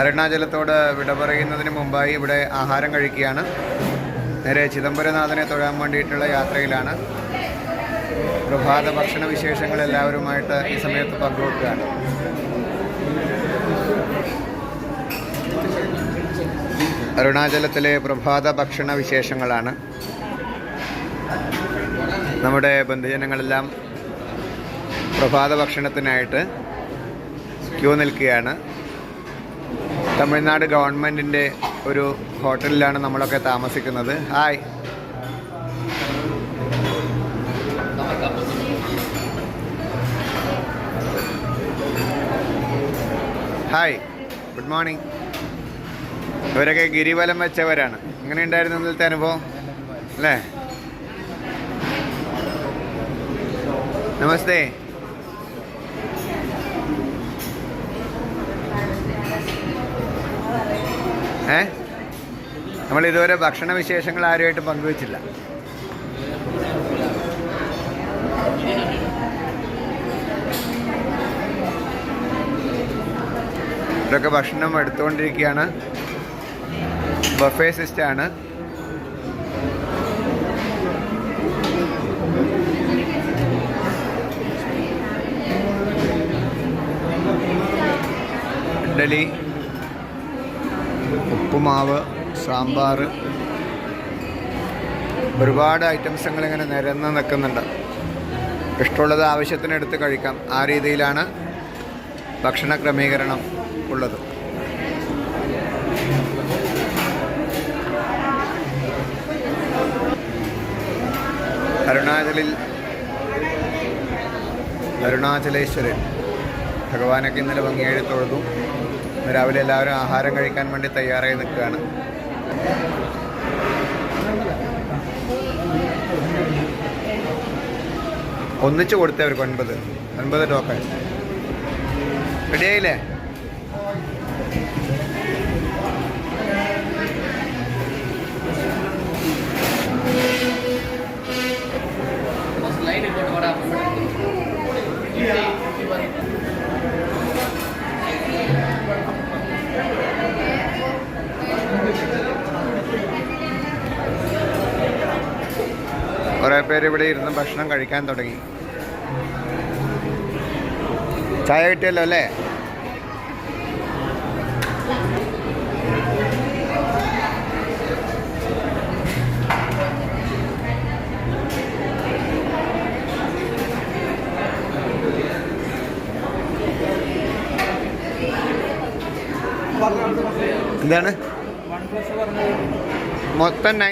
അരുണാചലത്തോട് വിട പറയുന്നതിന് മുമ്പായി ഇവിടെ ആഹാരം കഴിക്കുകയാണ്. നേരെ ചിദംബരനാഥനെ തൊഴാൻ വേണ്ടിയിട്ടുള്ള യാത്രയിലാണ്. പ്രഭാത ഭക്ഷണ വിശേഷങ്ങൾ എല്ലാവരുമായിട്ട് ഈ സമയത്ത് പങ്കുവെക്കുകയാണ്. അരുണാചലത്തിലെ പ്രഭാത ഭക്ഷണ വിശേഷങ്ങളാണ്. നമ്മുടെ ബന്ധുജനങ്ങളെല്ലാം പ്രഭാത ഭക്ഷണത്തിനായിട്ട് ക്യൂ നിൽക്കുകയാണ്. തമിഴ്നാട് ഗവൺമെൻറ്റിൻ്റെ ഒരു ഹോട്ടലിലാണ് നമ്മളൊക്കെ താമസിക്കുന്നത്. Hi, hi, good morning. ഇവരൊക്കെ ഗിരിവലം വെച്ചവരാണ്. എങ്ങനെയുണ്ടായിരുന്നു ഇന്നലത്തെ അനുഭവം അല്ലേ? നമസ്തേ. നമ്മളിതുവരെ ഭക്ഷണ വിശേഷങ്ങൾ ആരുമായിട്ടും പങ്കുവച്ചില്ല. ഇതൊക്കെ ഭക്ഷണം എടുത്തുകൊണ്ടിരിക്കുകയാണ്. ബഫേ സിസ്റ്റമാണ്. ഇഡ്ഡലി, ഉപ്പുമാവ്, സാമ്പാർ, ഒരുപാട് ഐറ്റംസുകൾ ഇങ്ങനെ നിരന്ന് നിൽക്കുന്നുണ്ട്. ഇഷ്ടമുള്ളത് ആവശ്യത്തിനെടുത്ത് കഴിക്കാം. ആ രീതിയിലാണ് ഭക്ഷണ ക്രമീകരണം ഉള്ളത്. അരുണാചലേശ്വരൻ ഭഗവാനൊക്കെ ഇന്നലെ ഭംഗിയായി തൊഴുതു. രാവിലെ എല്ലാവരും ആഹാരം കഴിക്കാൻ വേണ്ടി തയ്യാറായി നിൽക്കുകയാണ്. ഒന്നിച്ച് കൊടുത്തവർക്ക് 9 ടോക്കൺ റെഡിയായില്ലേ? കുറേ പേര് ഇവിടെ ഇരുന്ന് ഭക്ഷണം കഴിക്കാൻ തുടങ്ങി. ചായ കിട്ടിയല്ലോ അല്ലേ? എന്താണ് മൊത്തം